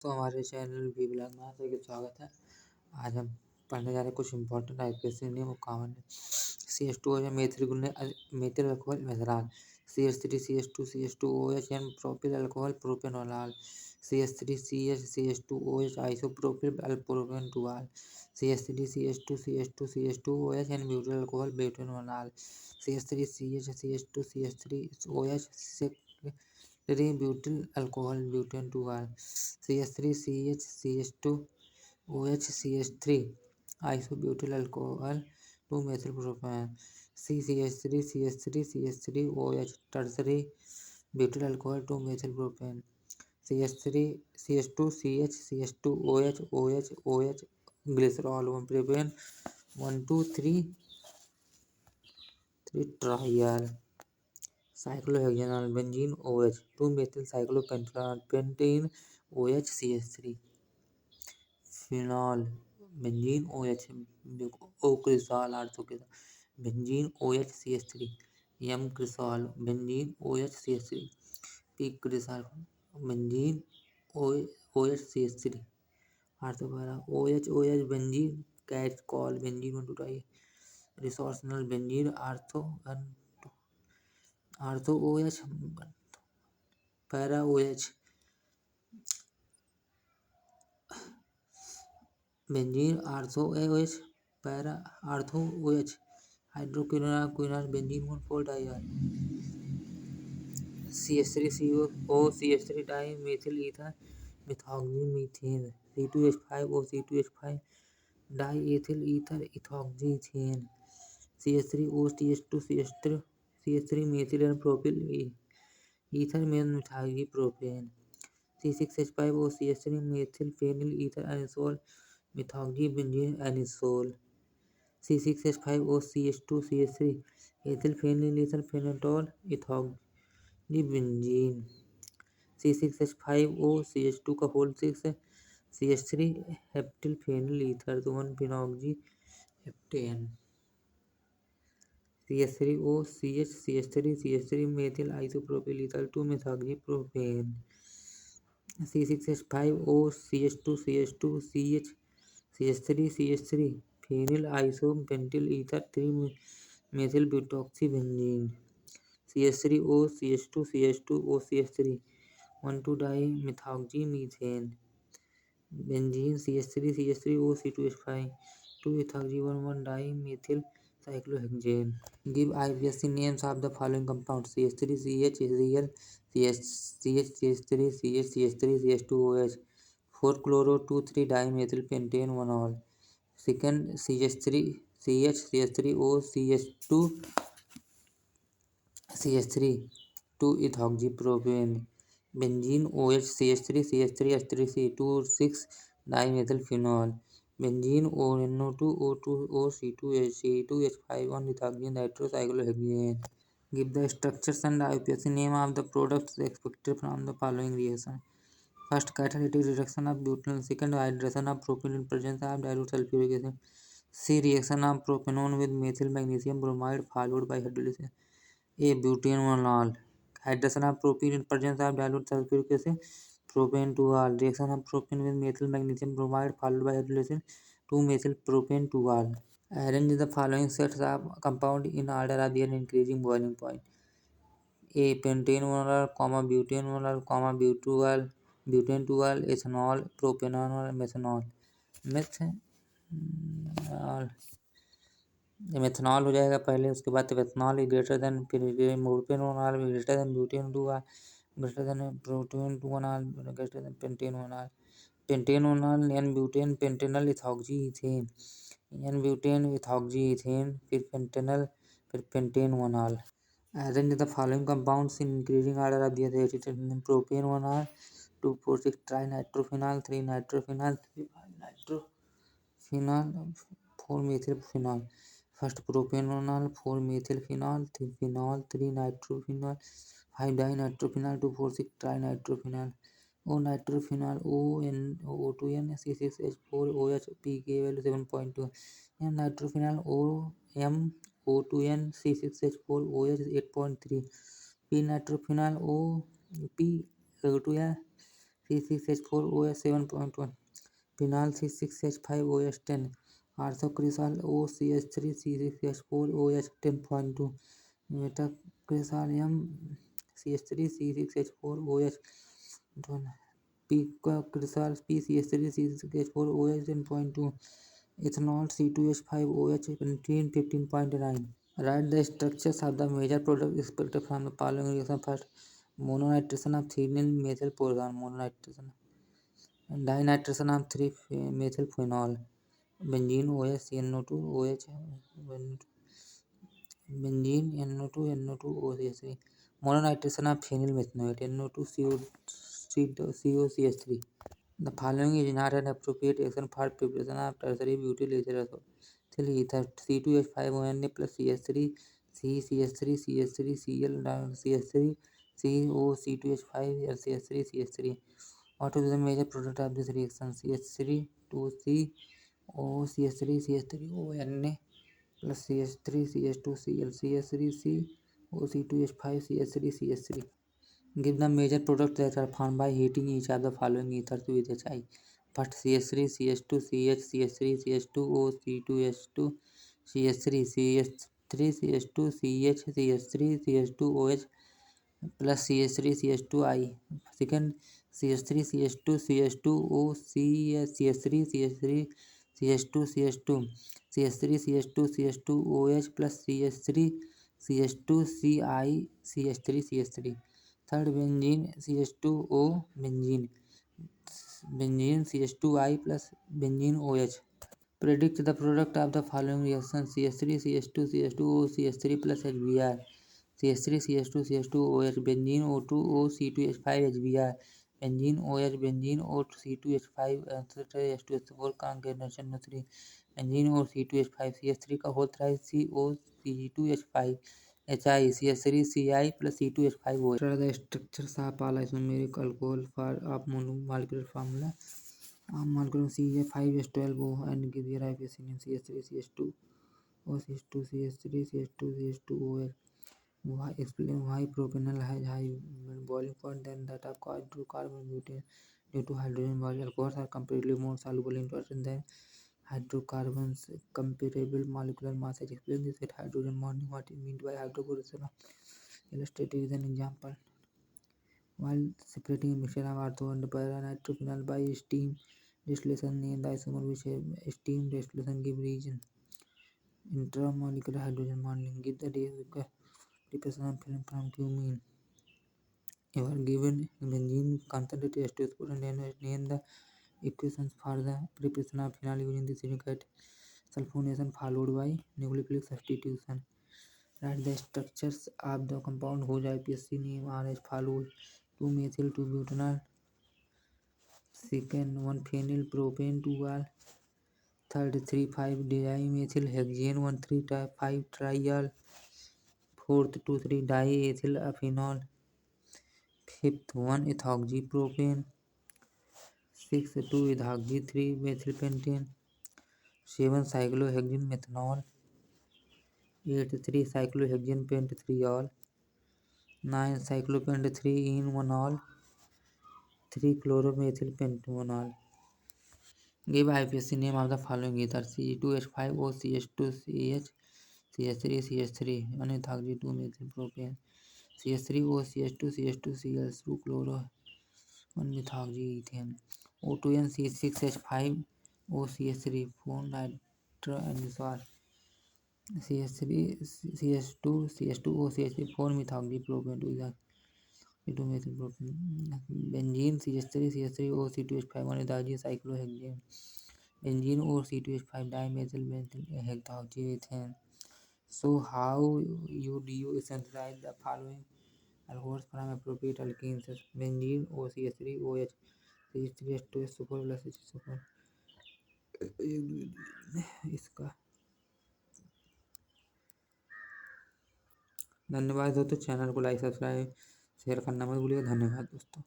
तो हमारे channel we blog में आप सभी का स्वागत है। आज हम पढ़ने जा रहे हैं कुछ इंपॉर्टेंट आईपीएससी नियम और कॉमन CH2 है methyl alcohol methanol CH3CH2CH2OH and propyl alcohol propanol CH3CH2OH isopropyl propan two ol CH3CH2CH2CH2OH and butyl alcohol butanol CH3CH2CH3OH butyl alcohol butan two ol CH3CH2OH isobutyl alcohol 2 methyl propane CH3CH3CH3OH tertiary butyl alcohol 2 methyl propane CH2CH2OH OH glycerol 1 propane 1,2,3 triol cyclohexanol benzene OH 2 methyl cyclopentanol pentane OH CH3 phenol benzene OH o cresol benzene OH CH3 m cresol benzene OH CH3 p cresol benzene OH CH3 OH benzene catechol benzene 1,2 resorcinol benzene ortho OH para OH benzene ortho OH para ortho OH hydroquinone benzene 1,4-diol CH3CO CH3 dimethyl ether methoxy methane C2H5O C2H5 diethyl ether ethoxy ethane CH3O CH3 methyl and propyl ether methyl propane C6H5O CH3 methyl phenyl ether anisole methoxy benzene anisole C6H5O CH2 CH3 ethyl phenyl ether phenetole ethoxy benzene C6H5O CH2 का whole 6 CH3 heptyl phenyl ether 1 phenoxy heptane CH3O CH3 methyl isopropyl ether 2 methoxy propane C6H5O CH2 CH3 phenyl isopentyl ether 3 methyl butoxy benzene CH3O CH2O CH3 1,2-डाई methoxy methane benzene CH3O C2H5 2 ethoxy 1,1-डाई methyl cyclohexane. Give IPSC names of the following compounds: CH3CH Cl CH3CH2OH 4-chloro-2,3-dimethyl-pentane-1-ol. Second CH3O CH2 2-ethoxypropane. Benzene OH CH3H3C 2,6-dimethylphenol. Benzene NO2 O2O C2H5 1-ethoxy-nitrocyclohexane. Give the structures and IPSC name of the products expected from the following reaction. First, catalytic reduction of butanol. Second, hydration of propene in presence of dilute sulfuric acid. C. Reaction of propanone with methyl magnesium bromide followed by hydrolysis. A. Butanol. Hydration of propene in presence of dilute sulfuric acid. Propanetol. Reaction of propene with methyl magnesium bromide followed by hydrolysis. 2-methyl propanetol. Arrange the following sets of compound in order of their increasing boiling point. A. Pentanol, butanol, butanetol, ethanol, propanol, methanol. Methanol हो जाएगा पहले, उसके बाद ethanol greater than, फिर propanol greater than butanol greater than protanol greater than pentanol n butane pentanal ethoxy ethane n butane ethoxy ethane फिर pentanal फिर pentanol. Arrange the following compounds in increasing order of their acidity. Propanol 2,4,6 trinitrophenol 3-nitrophenol 3,5-nitrophenol 4-methylphenol. First, propanol 4-methylphenol 3-phenol 3-nitrophenol 5-dinitrophenol 2,4,6 trinitrophenol. O-nitrophenol O2N C6H4OH pK value 7.2. M-nitrophenol O2N C6H4OH 8.3. P-nitrophenol O2N C6H4OH 7.1, phenol C6H5OH 10, arthocresol OCH3 C6H4OH 10.2, metacresolium CH3 C6H4OH 12, picocresol PCH3 C6H4OH 10.2, ethanol C2H5OH 15.9. Write the structures of the major product expected from the following reaction. First, mononitration of 3-methyl poison, mononitration, dinitration of 3-methyl phenol, benzene OH NO2 OH, benzene NO2 OCH3, mononitration of phenyl methanoate NO2 COCH3. The following is not an appropriate action for preparation of tertiary butyl ether C2H5ONA plus CH3 CH3 CH3 Cl CH3 CO C2H5 LCH3 CH3. What is the major product of this reaction? CH3 2C O CH3 CH3 ONA plus CH3 CH2 Cl CH3 C O C2H5 CH3 CH3. Give the major products that are formed by heating each of the following ethers with HI. First, CH3 CH2 CH CH3 CH2O C2H2 CH3 CH3 CH2 CH CH3 CH2OH plus CH3 CH2I. Second, CH3 CH2 CH2O CH3 CH3 CH2 CH2 CH3 CH2 CH2OH plus CH3 CH2 CI CH3 CH3. Third, benzene CH2O benzene CH2I plus benzene OH. Predict the product of the following reactions: CH3 CH2 CH2O CH3 plus HBr, CH3 CH2 CH2OH, benzene O2O C2H5 HBr, benzene OH benzene O C2H5 H2SO4 concatenation 3, benzene O C2H5 CH3 का whole thrice CO C2H5 HI CH3 CI plus C2H5 OH. What are the structures of polysomeric alcohol for of monomolecular formula? Molecular CH5H12O and give here IPAC name CH3 CH2 OCH2 CH3 CH2 CH2OH. Why explain why propanol has high boiling point than that of hydrocarbon butane due to hydrogen bonded alcohols are comparatively more soluble in water than hydrocarbons. Comparable molecular mass has explained this at hydrogen bonding. What is meant by hydrocorrelation? Illustrated with an example. While separating a mixture of ortho and para-nitrophenol by steam distillation, name the isomer which steam distillation give region. Intramolecular hydrogen bonding. Give the depression of film from cumene. You are given benzene concentrated H2SO4 and name the equations for the preparation of phenol using the silicate sulfonation followed by nucleophilic substitution. Write the structures of the compound whose IPSC name are as follows: 2-methyl 2-butanol, second 1-phenyl propane 2-al, third 3,5-dimethyl hexane 1,3,5-trial, fourth 2,3-diethyl phenol, fifth 1-ethoxypropane, sixth 2-ethoxy-3-methylpentane, 7 cyclohexane methanol, 8 3-cyclohexane pent 3-al, 9 cyclopent 3-in-1-al, 3-chloromethyl pentanol. Give IPSC name of the following ether: C2H5O CH2CH CH3 CH3 1-ethoxy 2-methylpropane, CH3O CH2 CH2Cl 2-chloro 1-ethoxy ethane, O2N C6H5O CH3 4-nitroanisole, CH3 CH2 CH2O CH3 4-methoxy propane 2-methylpropane, benzene CH3 CH3O C2H5 1-ethoxy cyclohexane, benzene O C2H5 dimethyl hexoxyethane. So how you do you synthesize the following alcohols from appropriate alkenes? Benzene O CH3 OH CH3H2SO4 plus HSO4. इसका धन्यवाद दोस्तों। Channel को like subscribe share करना मत भूलिएगा। धन्यवाद दोस्तों।